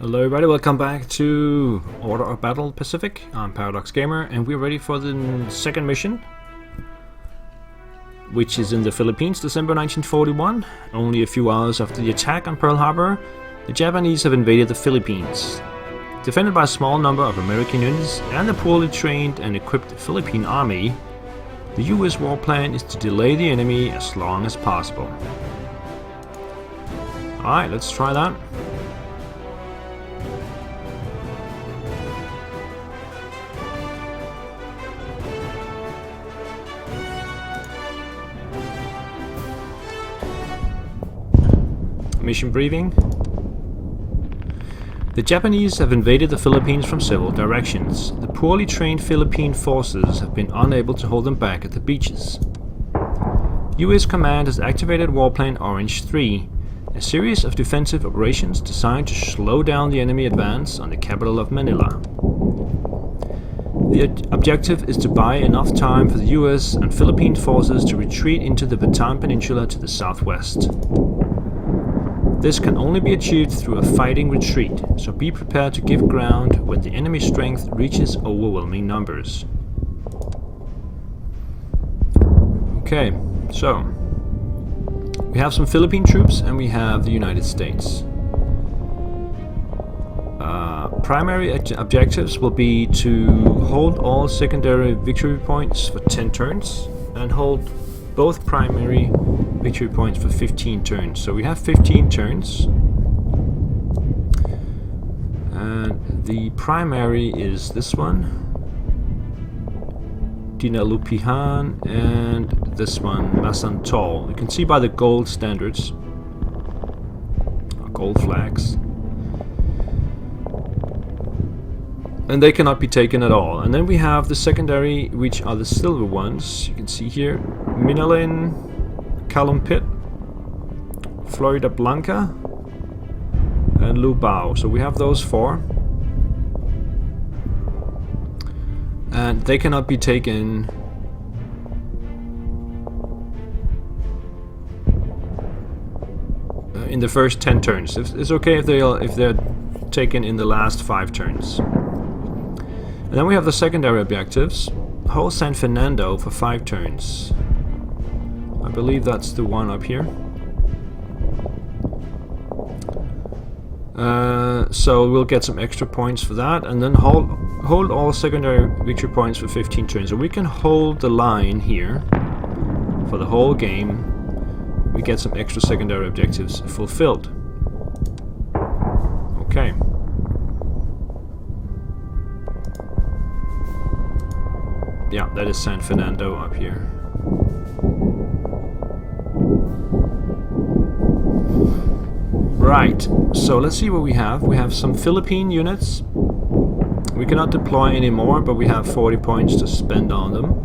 Hello everybody, welcome back to Order of Battle Pacific. I'm Paradox Gamer and we're ready for the second mission, which is in the Philippines, December 1941. Only a few hours after the attack on Pearl Harbor, the Japanese have invaded the Philippines. Defended by a small number of American units and the poorly trained and equipped Philippine army, the US war plan is to delay the enemy as long as possible. Alright, let's try that. Mission briefing. The Japanese have invaded the Philippines from several directions. The poorly trained Philippine forces have been unable to hold them back at the beaches. US Command has activated Warplane Orange 3, a series of defensive operations designed to slow down the enemy advance on the capital of Manila. The objective is to buy enough time for the US and Philippine forces to retreat into the Bataan Peninsula to the southwest. This can only be achieved through a fighting retreat, so be prepared to give ground when the enemy strength reaches overwhelming numbers. Okay, so we have some Philippine troops and we have the United States. Primary objectives will be to hold all secondary victory points for 10 turns and hold both primary victory points for 15 turns. So we have 15 turns. And the primary is this one, Dinalupihan, and this one, Masantol. You can see by the gold standards, gold flags. And they cannot be taken at all. And then we have the secondary, which are the silver ones. You can see here, Minalin, Calumpit, Florida Blanca, and Lubao. So we have those four. And they cannot be taken in the first 10 turns. It's okay if they're taken in the last 5 turns. And then we have the secondary objectives. Hold San Fernando for 5 turns. I believe that's the one up here. So we'll get some extra points for that, and then hold all secondary victory points for 15 turns. So we can hold the line here for the whole game. We get some extra secondary objectives fulfilled. Okay. Yeah, that is San Fernando up here. Right, so let's see what we have. We have some Philippine units. We cannot deploy anymore, but we have 40 points to spend on them.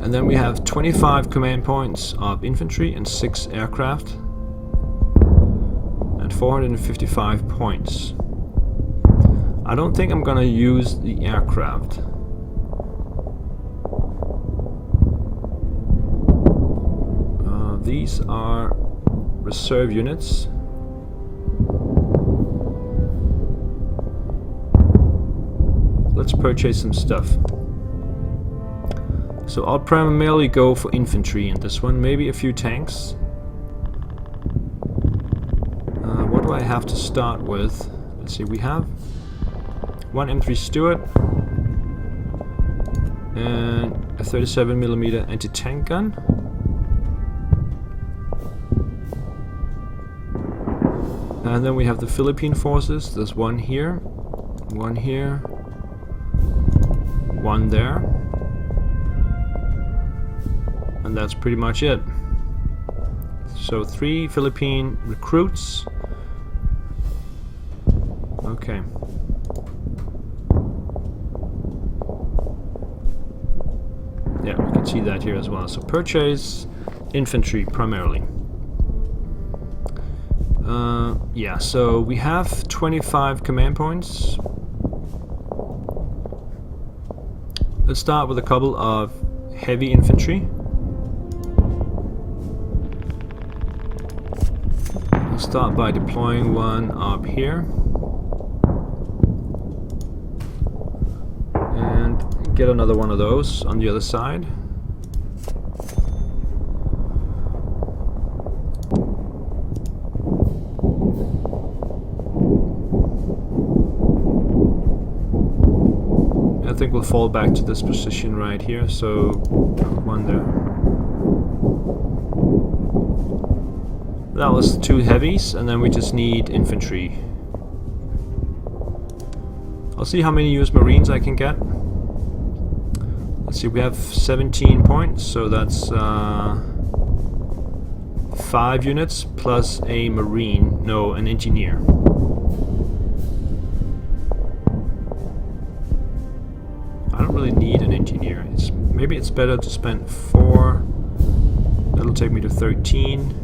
And then we have 25 command points of infantry and 6 aircraft. And 455 points. I don't think I'm gonna use the aircraft. These are reserve units. Let's purchase some stuff. So I'll primarily go for infantry in this one, maybe a few tanks. What do I have to start with? Let's see, we have one M3 Stuart and a 37mm anti-tank gun. And then we have the Philippine forces. There's one here, one here, one there. And that's pretty much it. So 3 Philippine recruits. Okay. Yeah, we can see that here as well. So purchase infantry primarily. Yeah, so we have 25 command points. Let's start with a couple of heavy infantry. start by deploying one up here. And get another one of those on the other side. I think we'll fall back to this position right here, so one there. That was 2 heavies, and then we just need infantry. I'll see how many US Marines I can get. Let's see, we have 17 points, so that's 5 units plus a Marine, no, an engineer. I don't really need an engineer. Maybe it's better to spend 4. That'll take me to 13.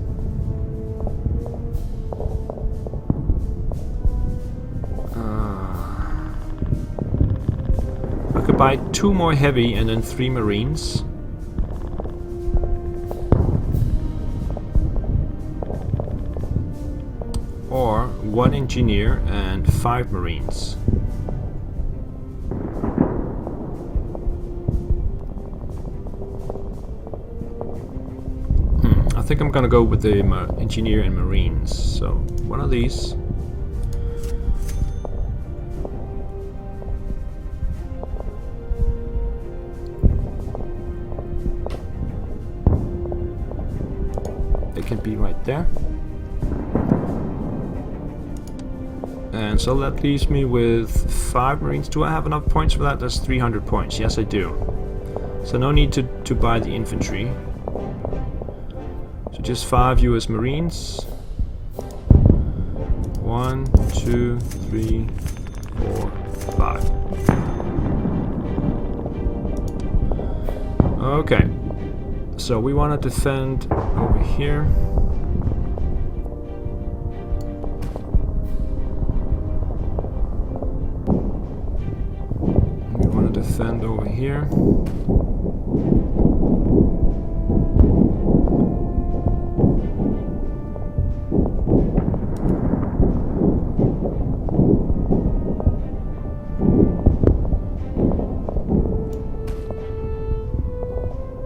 I could buy 2 more heavy and then 3 Marines. Or 1 engineer and 5 Marines. I think I'm gonna go with the engineer and Marines. So one of these. It can be right there. And so that leaves me with 5 Marines. Do I have enough points for that? That's 300 points. Yes, I do. So no need to buy the infantry. So just 5 US Marines. 1, 2, 3, 4, 5. Okay. So we want to defend over here. We want to defend over here.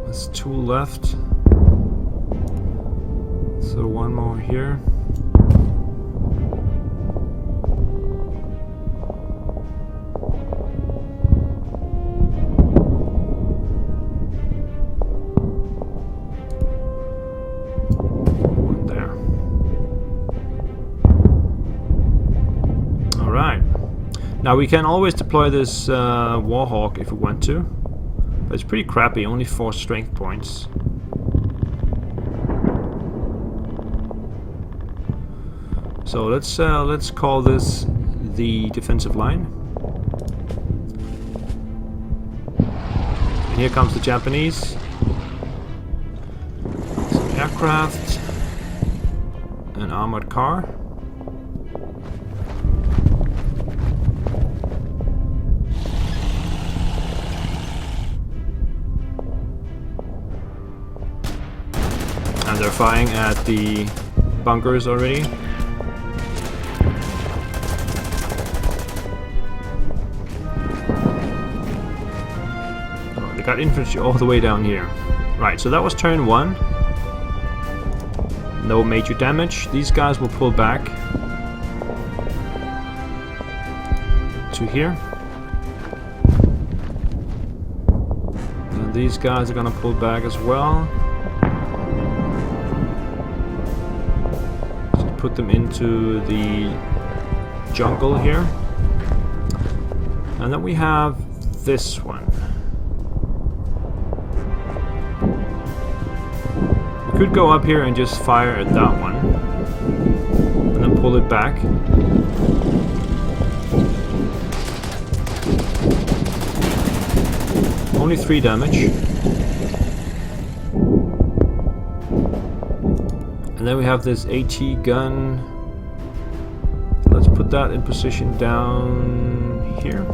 That's 2 left. So 1 more here. One there. All right. Now we can always deploy this Warhawk if we want to. But it's pretty crappy, only 4 strength points. So let's call this the defensive line. And here comes the Japanese. Some aircraft, an armored car. And they're firing at the bunkers already. Oh, they got infantry all the way down here. Right, so that was turn 1. No major damage. These guys will pull back to here. And these guys are gonna pull back as well. Put them into the jungle here. And then we have this one. We could go up here and just fire at that one. And then pull it back. Only 3 damage. And then we have this AT gun. Let's put that in position down here.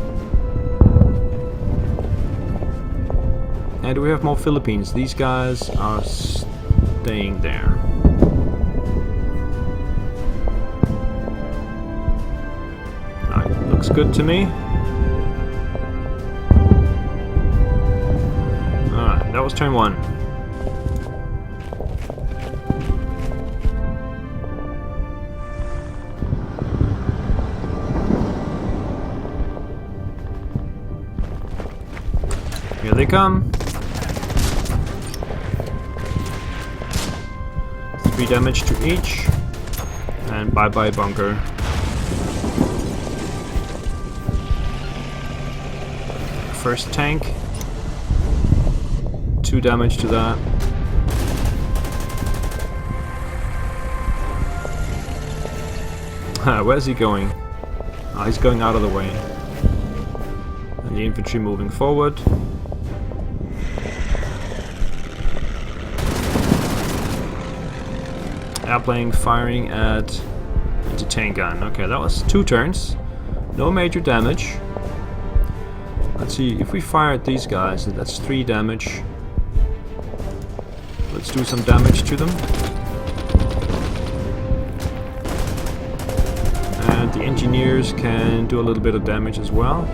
And we have more Philippines. These guys are staying there. Looks good to me. Alright, that was turn 1. Here they come. 3 damage to each. And bye bye bunker. First tank. 2 damage to that. Where's he going? Oh, he's going out of the way. And the infantry moving forward. Airplane firing at anti-tank gun. Okay, that was 2 turns. No major damage. Let's see, if we fire at these guys, that's 3 damage. Let's do some damage to them. And the engineers can do a little bit of damage as well.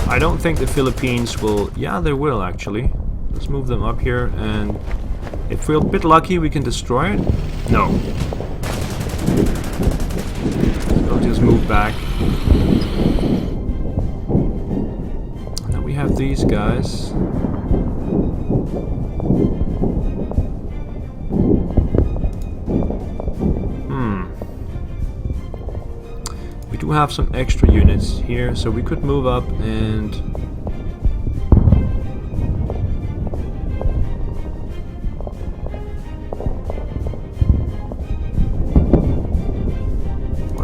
I don't think the Philippines will... Yeah, they will actually. Let's move them up here, and if we're a bit lucky we can destroy it. No. They'll just move back. And then we have these guys. We do have some extra units here, so we could move up and...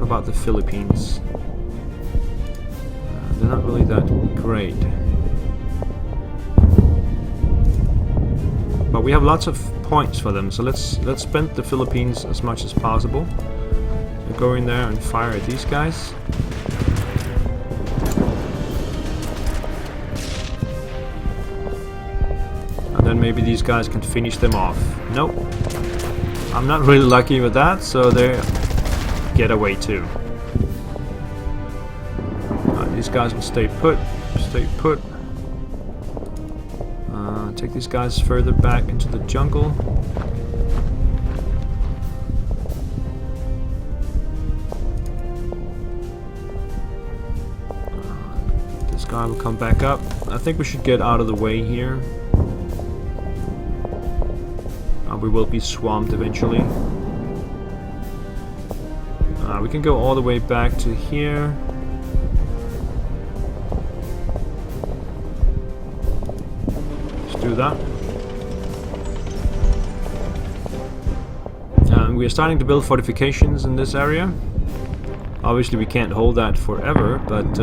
about the Philippines. They're not really that great. But we have lots of points for them, so let's spend the Philippines as much as possible. So go in there and fire at these guys. And then maybe these guys can finish them off. Nope. I'm not really lucky with that, so they're get away too. These guys will stay put. Stay put. Take these guys further back into the jungle. This guy will come back up. I think we should get out of the way here. We will be swamped eventually. We can go all the way back to here. Let's do that. We are starting to build fortifications in this area. Obviously we can't hold that forever, but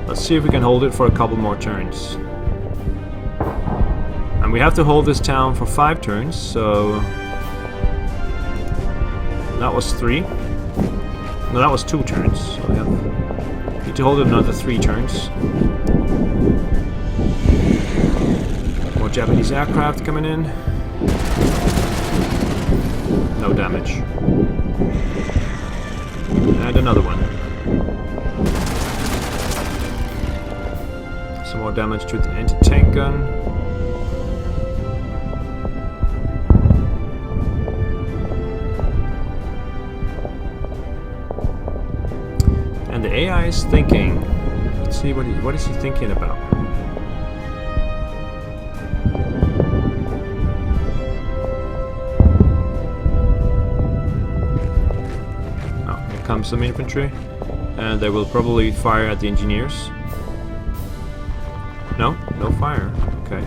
let's see if we can hold it for a couple more turns. And we have to hold this town for 5 turns, so... That was 3. No, that was 2 turns. So we need to hold it another 3 turns. More Japanese aircraft coming in. No damage. And another one. Some more damage to the anti-tank gun. And the AI is thinking. Let's see what is he thinking about. Oh, here comes some infantry, and they will probably fire at the engineers. No fire. Okay,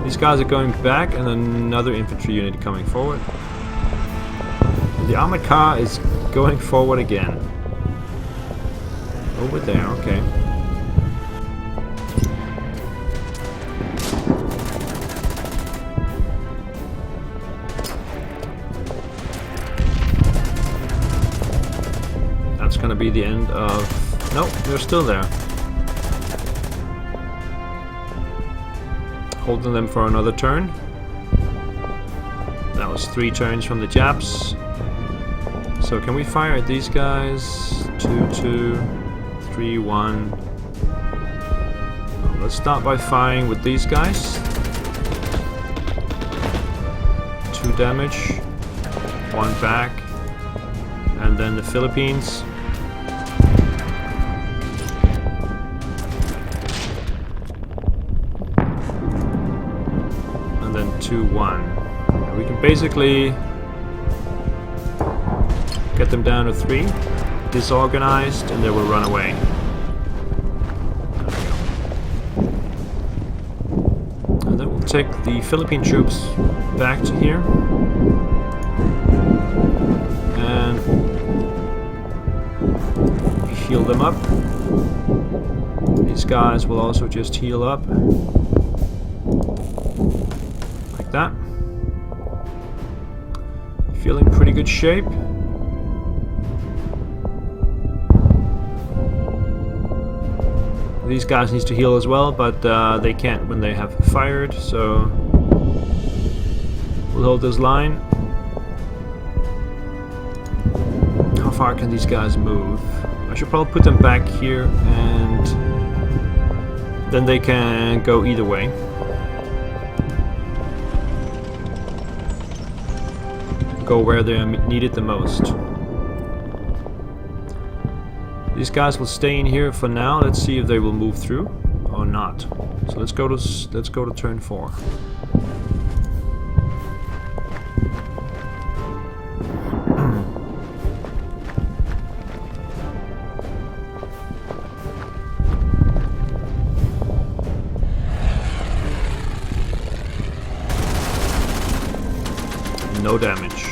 these guys are going back, and another infantry unit coming forward. The armored car is going forward again. Over there, okay. That's gonna be the end of... Nope, they're still there. Holding them for another turn. That was 3 turns from the Japs. So can we fire at these guys? 2, 2, 3, 1. Let's start by firing with these guys. 2 damage. 1 back. And then the Philippines. And then 2, 1. We can basically get them down to 3. Disorganized, and they will run away. And then we'll take the Philippine troops back to here. And heal them up. These guys will also just heal up. Like that. Feeling pretty good shape. These guys need to heal as well, but they can't when they have fired, so we'll hold this line. How far can these guys move? I should probably put them back here, and then they can go either way. Go where they're needed the most. These guys will stay in here for now. Let's see if they will move through or not. So let's go to turn 4. No damage.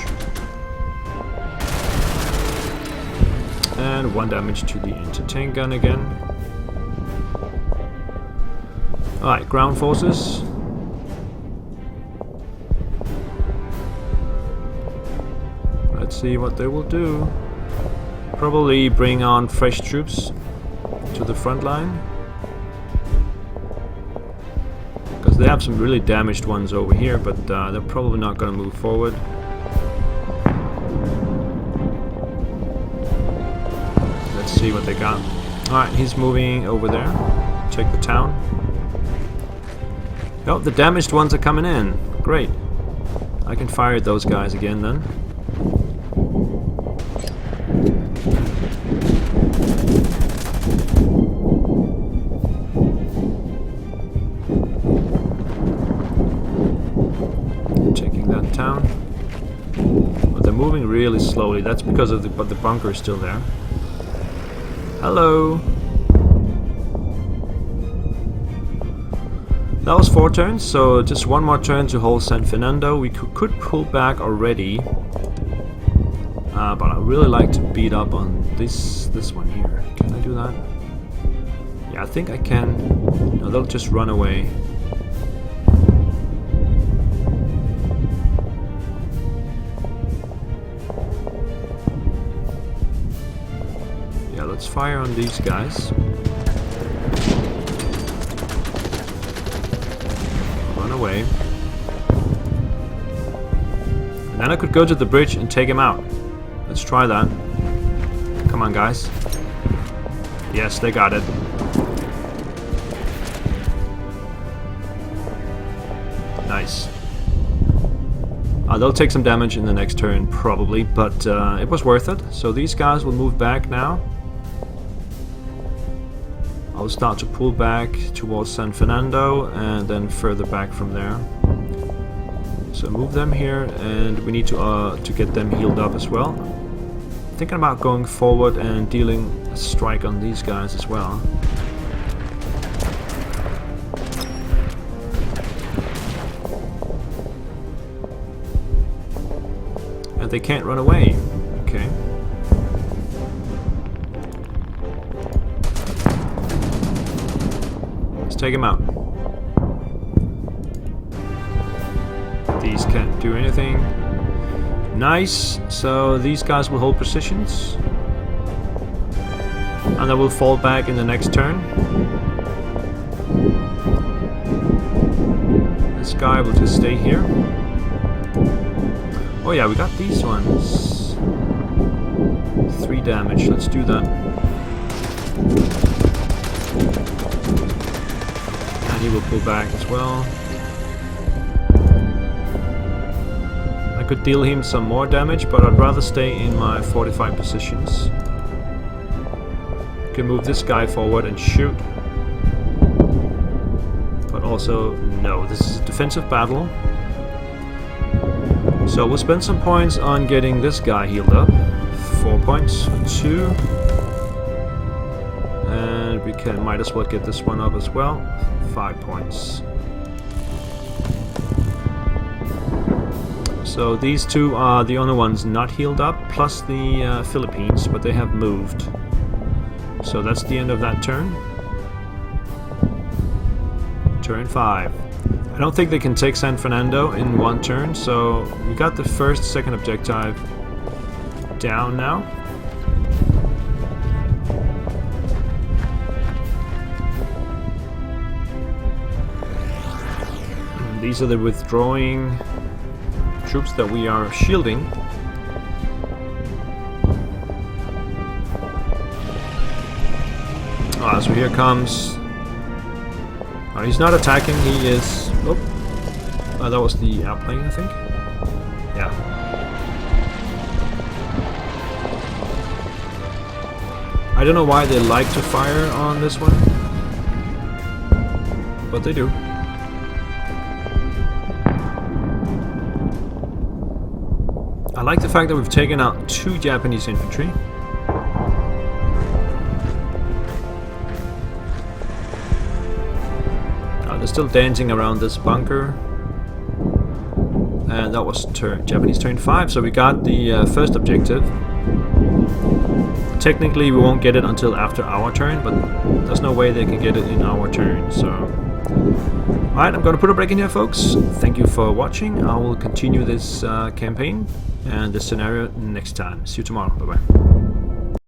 And 1 damage to the anti-tank gun again. Alright, ground forces. Let's see what they will do. Probably bring on fresh troops to the front line. Because they have some really damaged ones over here, but they're probably not going to move forward. See what they got. Alright, he's moving over there. Take the town. Oh, the damaged ones are coming in. Great. I can fire at those guys again then. Taking that town. But they're moving really slowly. That's because of the bunker is still there. Hello. That was 4 turns, so just 1 more turn to hold San Fernando. We could pull back already, but I really like to beat up on this one here. Can I do that? Yeah, I think I can. No, they'll just run away. Let's fire on these guys. Run away. And then I could go to the bridge and take him out. Let's try that. Come on, guys. Yes, they got it. Nice. They'll take some damage in the next turn, probably, but it was worth it. So these guys will move back now. I'll start to pull back towards San Fernando and then further back from there. So move them here, and we need to get them healed up as well. Thinking about going forward and dealing a strike on these guys as well. And they can't run away. Okay. Take him out. These can't do anything. Nice. So these guys will hold positions. And they will fall back in the next turn. This guy will just stay here. Oh yeah, we got these ones. 3 damage, let's do that. And he will pull back as well. I could deal him some more damage, but I'd rather stay in my fortified positions. Can move this guy forward and shoot. But also, no, this is a defensive battle. So we'll spend some points on getting this guy healed up. 4 points for 2. And we might as well get this one up as well. 5 points. So these two are the only ones not healed up, plus the Philippines, but they have moved. So that's the end of that turn. Turn 5. I don't think they can take San Fernando in 1 turn, so we got the second objective down now. And these are the withdrawing troops that we are shielding. So here comes... he's not attacking, he is... Oh, that was the airplane, I think. Yeah. I don't know why they like to fire on this one, but they do. I like the fact that we've taken out 2 Japanese infantry. They're still dancing around this bunker. And that was Japanese turn 5, so we got the first objective. Technically we won't get it until after our turn, but there's no way they can get it in our turn, so... Alright, I'm gonna put a break in here, folks. Thank you for watching. I will continue this campaign and this scenario next time. See you tomorrow. Bye bye.